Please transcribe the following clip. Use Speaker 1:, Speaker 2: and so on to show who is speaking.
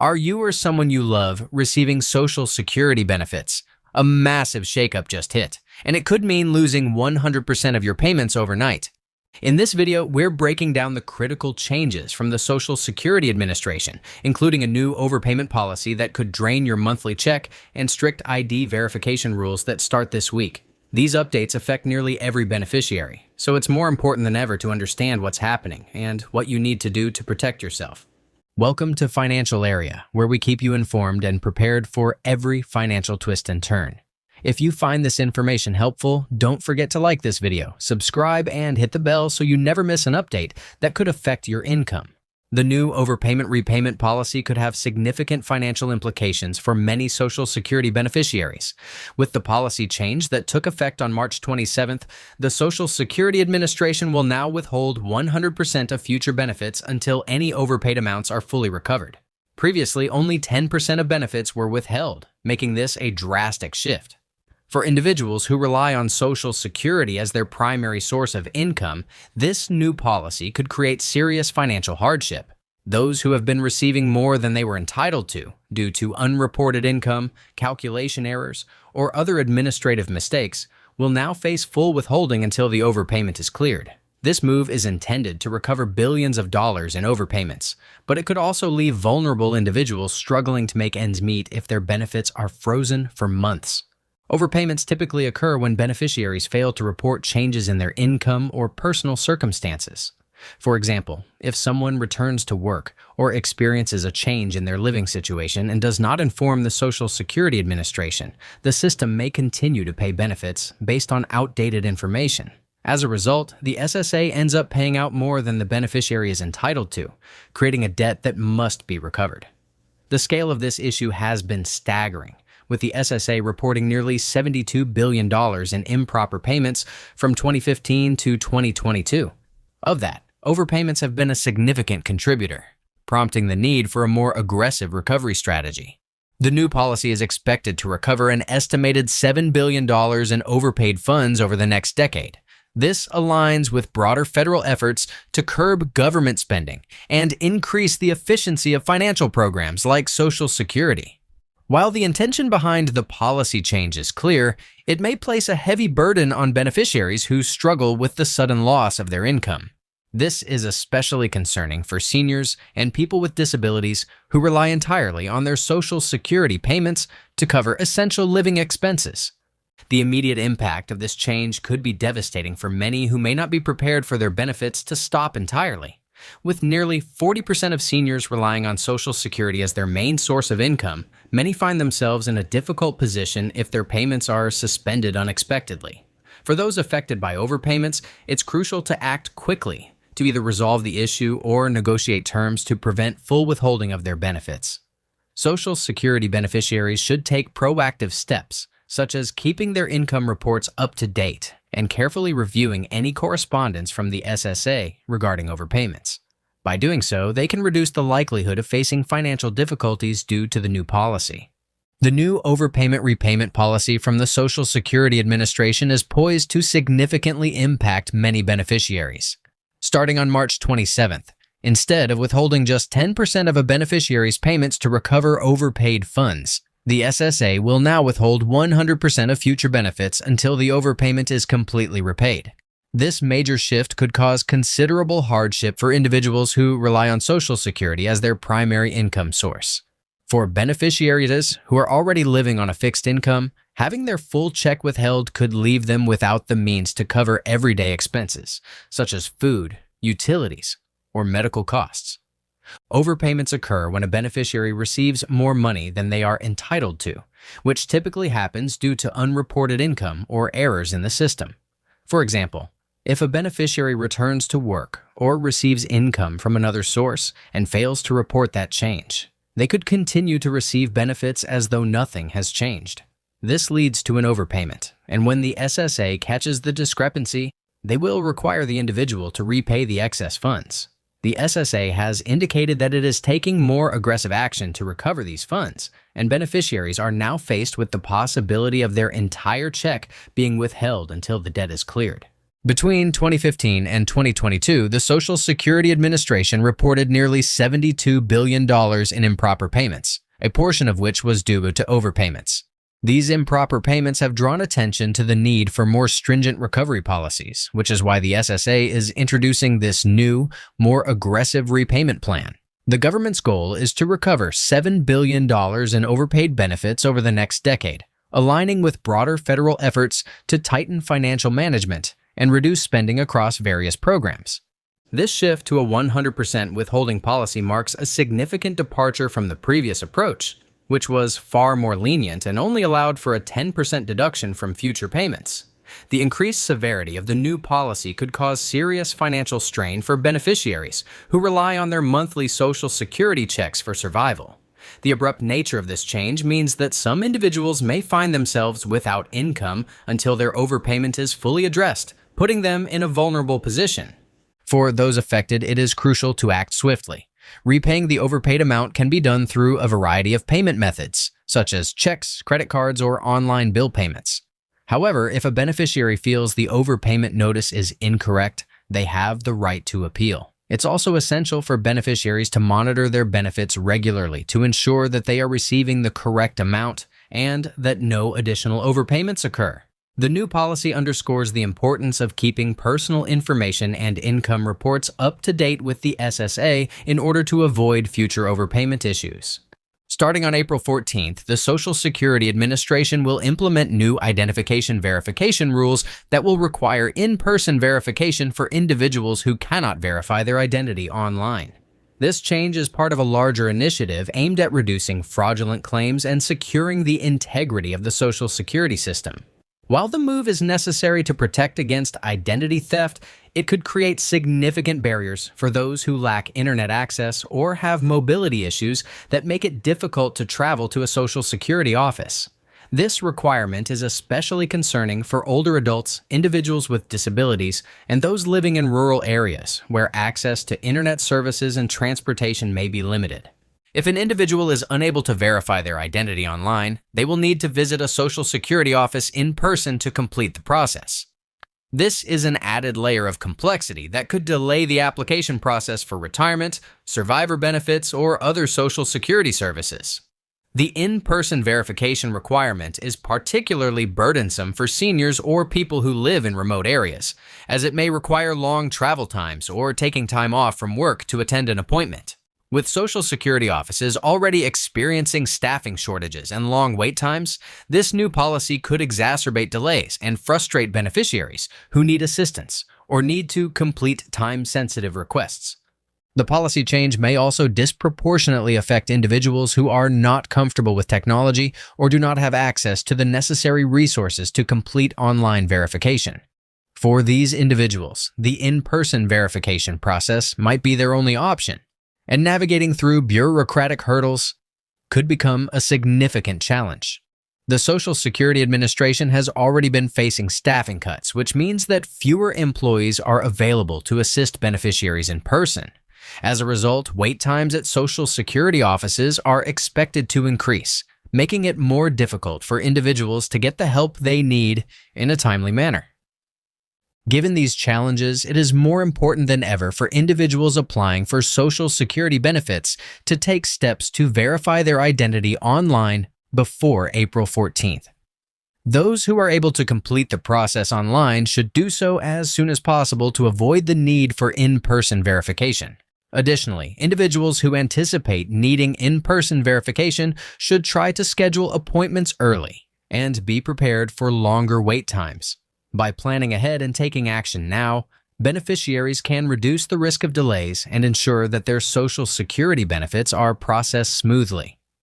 Speaker 1: Are you or someone you love receiving Social Security benefits? A massive shakeup just hit, and it could mean losing 100% of your payments overnight. In this video, we're breaking down the critical changes from the Social Security Administration, including a new overpayment policy that could drain your monthly check and strict ID verification rules that start this week. These updates affect nearly every beneficiary, so it's more important than ever to understand what's happening and what you need to do to protect yourself. Welcome to Financial Area, where we keep you informed and prepared for every financial twist and turn. If you find this information helpful, don't forget to like this video, subscribe, and hit the bell so you never miss an update that could affect your income. The new overpayment repayment policy could have significant financial implications for many Social Security beneficiaries. With the policy change that took effect on March 27th, the Social Security Administration will now withhold 100% of future benefits until any overpaid amounts are fully recovered. Previously, only 10% of benefits were withheld, making this a drastic shift. For individuals who rely on Social Security as their primary source of income, this new policy could create serious financial hardship. Those who have been receiving more than they were entitled to due to unreported income, calculation errors, or other administrative mistakes will now face full withholding until the overpayment is cleared. This move is intended to recover billions of dollars in overpayments, but it could also leave vulnerable individuals struggling to make ends meet if their benefits are frozen for months. Overpayments typically occur when beneficiaries fail to report changes in their income or personal circumstances. For example, if someone returns to work or experiences a change in their living situation and does not inform the Social Security Administration, the system may continue to pay benefits based on outdated information. As a result, the SSA ends up paying out more than the beneficiary is entitled to, creating a debt that must be recovered. The scale of this issue has been staggering, with the SSA reporting nearly $72 billion in improper payments from 2015 to 2022. Of that, overpayments have been a significant contributor, prompting the need for a more aggressive recovery strategy. The new policy is expected to recover an estimated $7 billion in overpaid funds over the next decade. This aligns with broader federal efforts to curb government spending and increase the efficiency of financial programs like Social Security. While the intention behind the policy change is clear, it may place a heavy burden on beneficiaries who struggle with the sudden loss of their income. This is especially concerning for seniors and people with disabilities who rely entirely on their Social Security payments to cover essential living expenses. The immediate impact of this change could be devastating for many who may not be prepared for their benefits to stop entirely. With nearly 40% of seniors relying on Social Security as their main source of income, many find themselves in a difficult position if their payments are suspended unexpectedly. For those affected by overpayments, it's crucial to act quickly to either resolve the issue or negotiate terms to prevent full withholding of their benefits. Social Security beneficiaries should take proactive steps, such as keeping their income reports up to date and carefully reviewing any correspondence from the SSA regarding overpayments. By doing so, they can reduce the likelihood of facing financial difficulties due to the new policy. The new overpayment repayment policy from the Social Security Administration is poised to significantly impact many beneficiaries. Starting on March 27th, instead of withholding just 10% of a beneficiary's payments to recover overpaid funds, the SSA will now withhold 100% of future benefits until the overpayment is completely repaid. This major shift could cause considerable hardship for individuals who rely on Social Security as their primary income source. For beneficiaries who are already living on a fixed income, having their full check withheld could leave them without the means to cover everyday expenses, such as food, utilities, or medical costs. Overpayments occur when a beneficiary receives more money than they are entitled to, which typically happens due to unreported income or errors in the system. For example, if a beneficiary returns to work or receives income from another source and fails to report that change, they could continue to receive benefits as though nothing has changed. This leads to an overpayment, and when the SSA catches the discrepancy, they will require the individual to repay the excess funds. The SSA has indicated that it is taking more aggressive action to recover these funds, and beneficiaries are now faced with the possibility of their entire check being withheld until the debt is cleared. Between 2015 and 2022, the Social Security Administration reported nearly $72 billion in improper payments, a portion of which was due to overpayments. These improper payments have drawn attention to the need for more stringent recovery policies, which is why the SSA is introducing this new, more aggressive repayment plan. The government's goal is to recover $7 billion in overpaid benefits over the next decade, aligning with broader federal efforts to tighten financial management and reduce spending across various programs. This shift to a 100% withholding policy marks a significant departure from the previous approach, which was far more lenient and only allowed for a 10% deduction from future payments. The increased severity of the new policy could cause serious financial strain for beneficiaries who rely on their monthly Social Security checks for survival. The abrupt nature of this change means that some individuals may find themselves without income until their overpayment is fully addressed, putting them in a vulnerable position. For those affected, it is crucial to act swiftly. Repaying the overpaid amount can be done through a variety of payment methods, such as checks, credit cards, or online bill payments. However, if a beneficiary feels the overpayment notice is incorrect, they have the right to appeal. It's also essential for beneficiaries to monitor their benefits regularly to ensure that they are receiving the correct amount and that no additional overpayments occur. The new policy underscores the importance of keeping personal information and income reports up to date with the SSA in order to avoid future overpayment issues. Starting on April 14th, the Social Security Administration will implement new identification verification rules that will require in-person verification for individuals who cannot verify their identity online. This change is part of a larger initiative aimed at reducing fraudulent claims and securing the integrity of the Social Security system. While the move is necessary to protect against identity theft, it could create significant barriers for those who lack internet access or have mobility issues that make it difficult to travel to a Social Security office. This requirement is especially concerning for older adults, individuals with disabilities, and those living in rural areas where access to internet services and transportation may be limited. If an individual is unable to verify their identity online, they will need to visit a Social Security office in person to complete the process. This is an added layer of complexity that could delay the application process for retirement, survivor benefits, or other Social Security services. The in-person verification requirement is particularly burdensome for seniors or people who live in remote areas, as it may require long travel times or taking time off from work to attend an appointment. With Social Security offices already experiencing staffing shortages and long wait times, this new policy could exacerbate delays and frustrate beneficiaries who need assistance or need to complete time-sensitive requests. The policy change may also disproportionately affect individuals who are not comfortable with technology or do not have access to the necessary resources to complete online verification. For these individuals, the in-person verification process might be their only option, and navigating through bureaucratic hurdles could become a significant challenge. The Social Security Administration has already been facing staffing cuts, which means that fewer employees are available to assist beneficiaries in person. As a result, wait times at Social Security offices are expected to increase, making it more difficult for individuals to get the help they need in a timely manner. Given these challenges, it is more important than ever for individuals applying for Social Security benefits to take steps to verify their identity online before April 14th. Those who are able to complete the process online should do so as soon as possible to avoid the need for in-person verification. Additionally, individuals who anticipate needing in-person verification should try to schedule appointments early and be prepared for longer wait times. By planning ahead and taking action now, beneficiaries can reduce the risk of delays and ensure that their Social Security benefits are processed smoothly.